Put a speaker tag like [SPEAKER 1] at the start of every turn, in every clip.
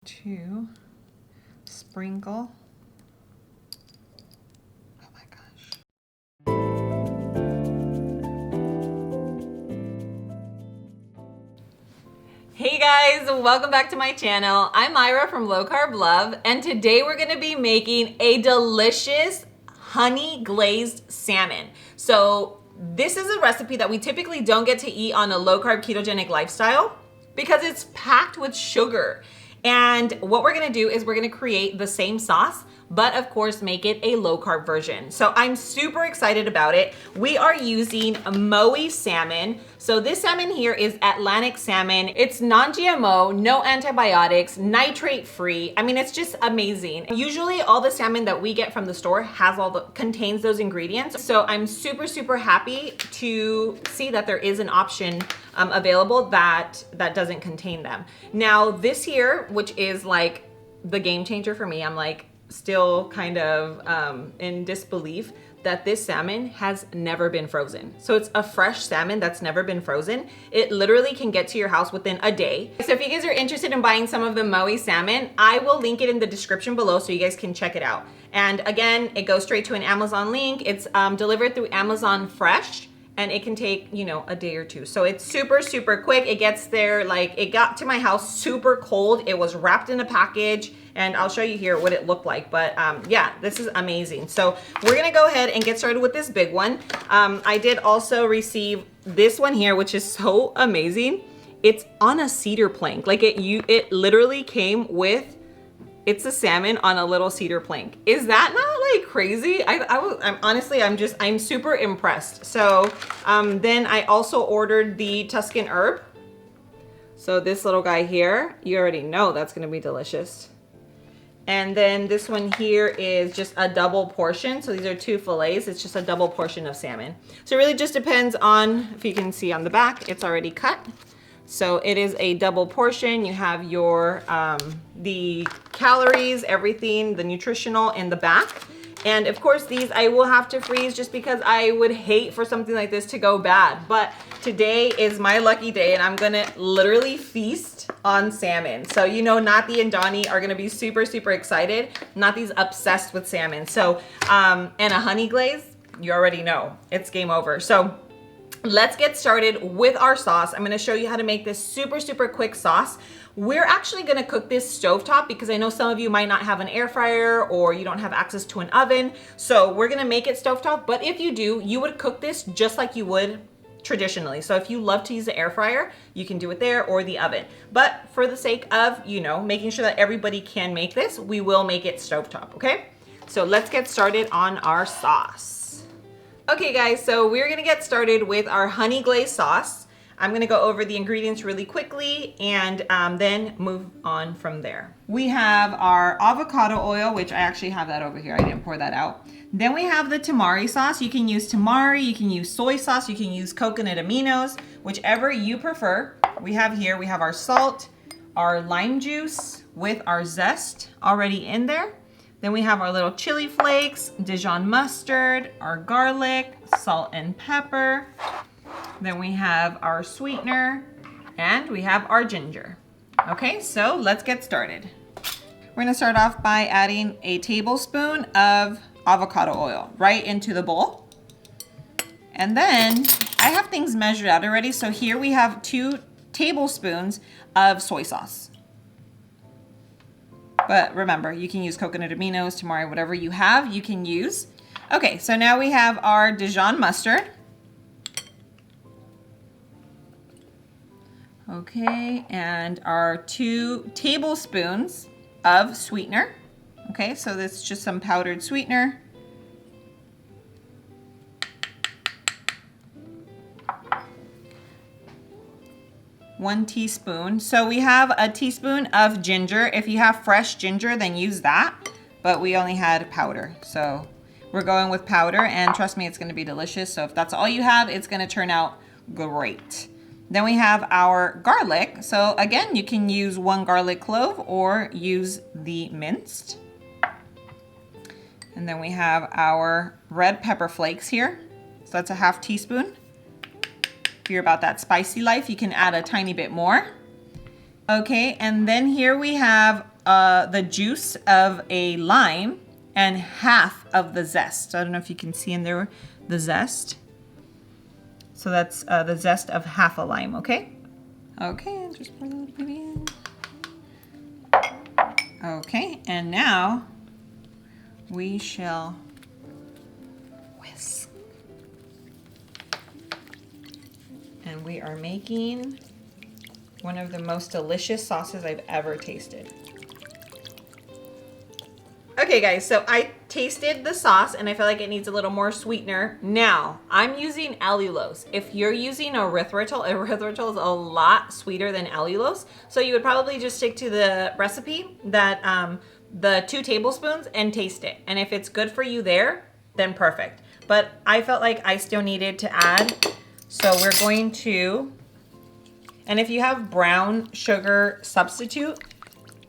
[SPEAKER 1] To sprinkle. Oh my gosh. Hey guys, welcome back to my channel. I'm Myra from Low Carb Love, and today we're gonna be making a delicious honey glazed salmon. So this is a recipe that we typically don't get to eat on a low carb ketogenic lifestyle because it's packed with sugar. And what we're gonna do is we're gonna create the same sauce, but of course make it a low carb version. So I'm super excited about it. We are using Mowi salmon. So this salmon here is Atlantic salmon. It's non-GMO, no antibiotics, nitrate free. I mean, it's just amazing. Usually all the salmon that we get from the store contains those ingredients. So I'm super happy to see that there is an option available that doesn't contain them. Now this here, which is like the game changer for me, I'm like still kind of in disbelief that this salmon has never been frozen. So it's a fresh salmon that's never been frozen. It literally can get to your house within a day. So if you guys are interested in buying some of the Mowi salmon, I will link it in the description below so you guys can check it out. And again, it goes straight to an Amazon link. It's delivered through Amazon Fresh, and it can take, you know, a day or two. So it's super quick. It gets there, like it got to my house super cold. It was wrapped in a package, and I'll show you here what it looked like. But yeah, this is amazing. So we're gonna go ahead and get started with this big one. I did also receive this one here, which is so amazing. It's on a cedar plank. Like it literally came with, it's a salmon on a little cedar plank. Is that not like crazy? I'm super impressed. So then I also ordered the Tuscan herb. So this little guy here, you already know that's gonna be delicious. And then this one here is just a double portion. So these are 2 fillets. It's just a double portion of salmon. So it really just depends on, if you can see on the back, it's already cut. So it is a double portion. You have your, the calories, everything, the nutritional in the back. And of course these I will have to freeze just because I would hate for something like this to go bad. But today is my lucky day and I'm gonna literally feast on salmon. So you know, Nati and Donnie are gonna be super excited. Nati's obsessed with salmon. So, and a honey glaze, you already know, it's game over. So let's get started with our sauce. I'm gonna show you how to make this super quick sauce. We're actually gonna cook this stovetop because I know some of you might not have an air fryer or you don't have access to an oven. So we're gonna make it stovetop, but if you do, you would cook this just like you would traditionally. So if you love to use the air fryer, you can do it there or the oven. But for the sake of, you know, making sure that everybody can make this, we will make it stovetop, okay? So let's get started on our sauce. Okay guys, so we're gonna get started with our honey glazed sauce. I'm gonna go over the ingredients really quickly and then move on from there. We have our avocado oil, which I actually have that over here. I didn't pour that out. Then we have the tamari sauce. You can use tamari, you can use soy sauce, you can use coconut aminos, whichever you prefer. We have our salt, our lime juice with our zest already in there. Then we have our little chili flakes, Dijon mustard, our garlic, salt and pepper. Then we have our sweetener and we have our ginger. Okay, so let's get started. We're gonna start off by adding a tablespoon of avocado oil right into the bowl. And then I have things measured out already. So here we have 2 tablespoons of soy sauce. But remember, you can use coconut aminos, tamari, whatever you have, you can use. Okay, so now we have our Dijon mustard. Okay, and our 2 tablespoons of sweetener. Okay, so this is just some powdered sweetener. One teaspoon. So we have a teaspoon of ginger. If you have fresh ginger, then use that. But we only had powder. So we're going with powder, and trust me, it's gonna be delicious. So if that's all you have, it's gonna turn out great. Then we have our garlic. So again, you can use 1 garlic clove or use the minced. And then we have our red pepper flakes here. So that's a half teaspoon. If you're about that spicy life, you can add a tiny bit more. Okay, and then here we have the juice of a lime and half of the zest. I don't know if you can see in there the zest. So that's the zest of half a lime, okay? Okay, just put a little bit in. Okay, and now we shall whisk. And we are making one of the most delicious sauces I've ever tasted. Okay guys, so I tasted the sauce and I feel like it needs a little more sweetener. Now, I'm using allulose. If you're using erythritol is a lot sweeter than allulose. So you would probably just stick to the recipe that the 2 tablespoons and taste it. And if it's good for you there, then perfect. But I felt like I still needed to add. So we're going to, and if you have brown sugar substitute,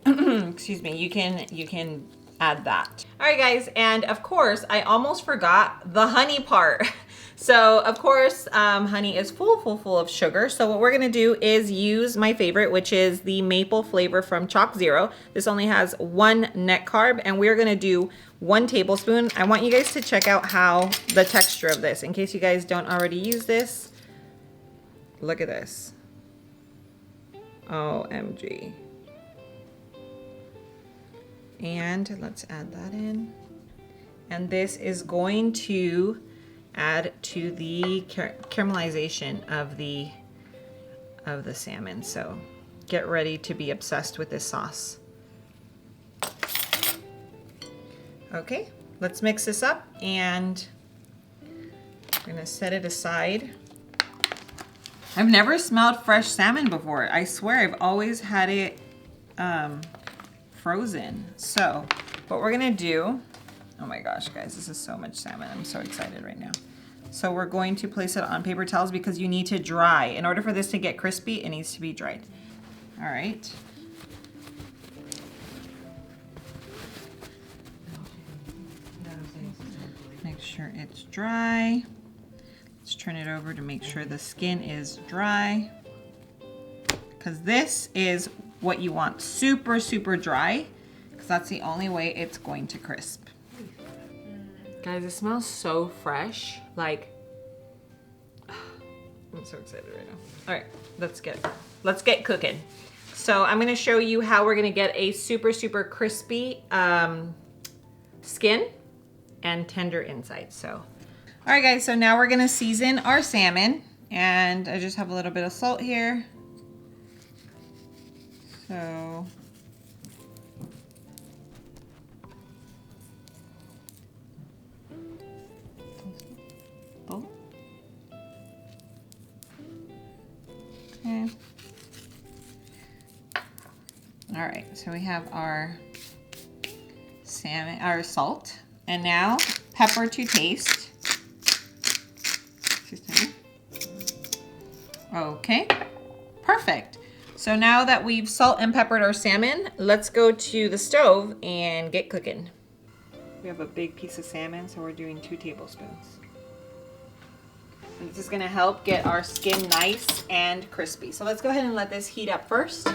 [SPEAKER 1] excuse me, you can add that. All right guys, and of course, I almost forgot the honey part. So of course, honey is full of sugar. So what we're gonna do is use my favorite, which is the maple flavor from Chalk Zero. This only has 1 net carb, and we're gonna do 1 tablespoon. I want you guys to check out how the texture of this, in case you guys don't already use this. Look at this. OMG. And let's add that in. And this is going to add to the caramelization of the salmon. So get ready to be obsessed with this sauce. Okay, let's mix this up and I'm gonna set it aside. I've never smelled fresh salmon before. I swear I've always had it frozen. So what we're gonna do, oh my gosh guys, this is so much salmon. I'm so excited right now. So we're going to place it on paper towels because you need to dry. In order for this to get crispy, it needs to be dried. All right. Make sure it's dry. Let's turn it over to make sure the skin is dry. Because this is what you want, super dry, because that's the only way it's going to crisp. Guys, it smells so fresh. Like, I'm so excited right now. All right, let's get cooking. So I'm gonna show you how we're gonna get a super crispy skin and tender inside. So, all right guys, so now we're gonna season our salmon, and I just have a little bit of salt here. So okay. All right, so we have our salmon, our salt, and now pepper to taste. Okay, perfect. So now that we've salt and peppered our salmon, let's go to the stove and get cooking. We have a big piece of salmon, so we're doing 2 tablespoons. And this is gonna help get our skin nice and crispy. So let's go ahead and let this heat up first.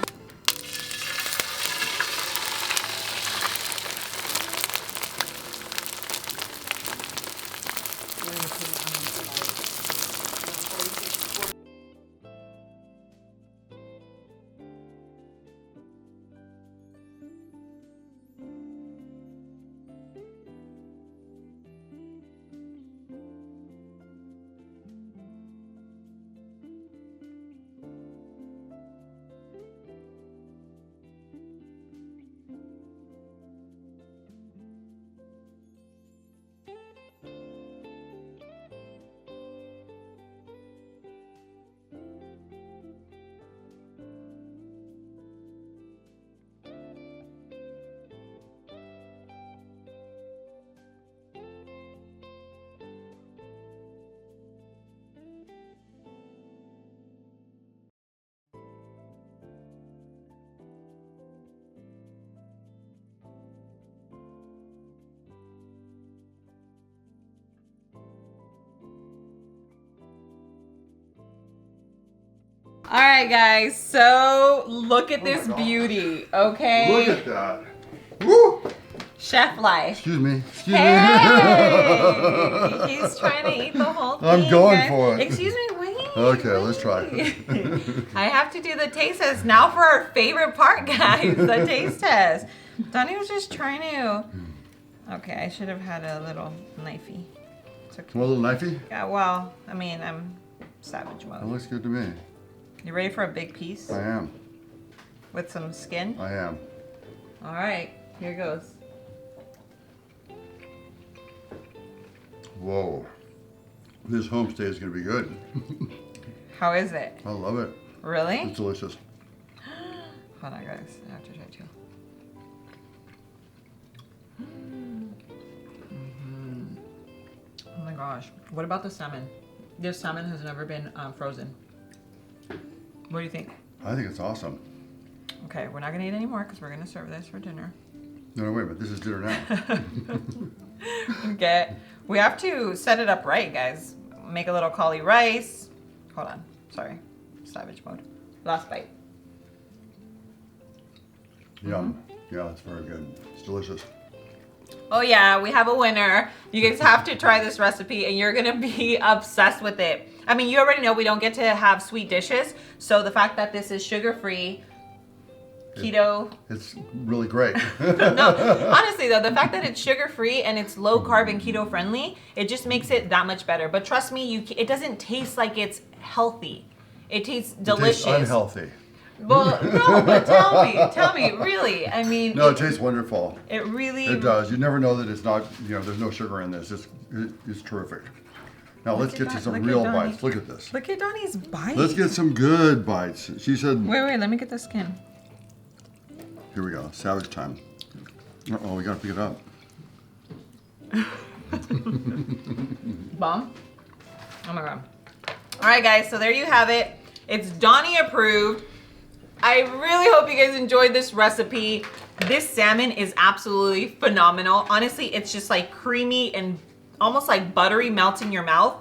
[SPEAKER 1] All right, guys. So look at this beauty, okay?
[SPEAKER 2] Look at that. Woo!
[SPEAKER 1] Chef life.
[SPEAKER 2] Excuse me. Excuse
[SPEAKER 1] Hey!
[SPEAKER 2] me.
[SPEAKER 1] He's trying to eat the whole thing.
[SPEAKER 2] I'm going
[SPEAKER 1] guys.
[SPEAKER 2] for it.
[SPEAKER 1] Excuse me, wait.
[SPEAKER 2] Okay, let's try.
[SPEAKER 1] I have to do the taste test now for our favorite part, guys, the taste test. Donnie was just trying to. Okay, I should have had a little knifey. It's okay.
[SPEAKER 2] A little knifey?
[SPEAKER 1] Yeah, well, I mean, I'm savage
[SPEAKER 2] That
[SPEAKER 1] mode.
[SPEAKER 2] looks good to me.
[SPEAKER 1] You ready for a big piece?
[SPEAKER 2] I am.
[SPEAKER 1] With some skin?
[SPEAKER 2] I am.
[SPEAKER 1] All right, here goes.
[SPEAKER 2] Whoa. This homestay is going to be good.
[SPEAKER 1] How is it?
[SPEAKER 2] I love it.
[SPEAKER 1] Really?
[SPEAKER 2] It's delicious.
[SPEAKER 1] Hold on, guys. I have to try too. Oh my gosh. What about the salmon? This salmon has never been frozen. What do you think?
[SPEAKER 2] I think it's awesome.
[SPEAKER 1] Okay, we're not going to eat any more because we're going to serve this for dinner.
[SPEAKER 2] No, wait a minute. This is dinner now.
[SPEAKER 1] Okay. We have to set it up right, guys. Make a little cauli rice. Hold on. Sorry. Savage mode. Last bite.
[SPEAKER 2] Yum. Yeah, it's very good. It's delicious.
[SPEAKER 1] Oh yeah, we have a winner. You guys have to try this recipe and you're gonna be obsessed with it. I mean, you already know we don't get to have sweet dishes, so the fact that this is sugar-free, keto.
[SPEAKER 2] It's really great.
[SPEAKER 1] No, honestly though, the fact that it's sugar-free and it's low carb and keto friendly, it just makes it that much better. But trust me, it doesn't taste like it's healthy. It tastes delicious.
[SPEAKER 2] It tastes unhealthy.
[SPEAKER 1] Well, no, but tell me, really. I mean,
[SPEAKER 2] No, it tastes wonderful.
[SPEAKER 1] It really.
[SPEAKER 2] It does. You never know that it's not, there's no sugar in this. It's terrific. Now let's get to some real bites. Look at this.
[SPEAKER 1] Look at Donnie's bites.
[SPEAKER 2] Let's get some good bites. She said.
[SPEAKER 1] Wait, let me get the skin.
[SPEAKER 2] Here we go. Savage time. Uh-oh, we gotta pick it up.
[SPEAKER 1] Bomb. Oh my god. All right, guys. So there you have it. It's Donnie approved. I really hope you guys enjoyed this recipe. This salmon is absolutely phenomenal. Honestly, it's just like creamy and almost like buttery, melts in your mouth.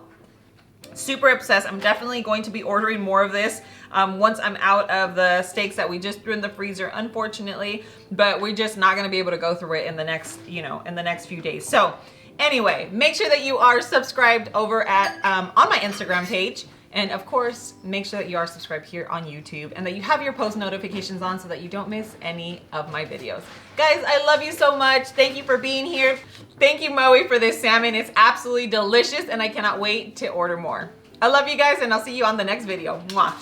[SPEAKER 1] Super obsessed. I'm definitely going to be ordering more of this once I'm out of the steaks that we just threw in the freezer, unfortunately. But we're just not going to be able to go through it in the next, in the next few days. So anyway, make sure that you are subscribed over at on my Instagram page. And of course, make sure that you are subscribed here on YouTube and that you have your post notifications on so that you don't miss any of my videos. Guys, I love you so much. Thank you for being here. Thank you, Mowi, for this salmon. It's absolutely delicious and I cannot wait to order more. I love you guys and I'll see you on the next video. Mwah.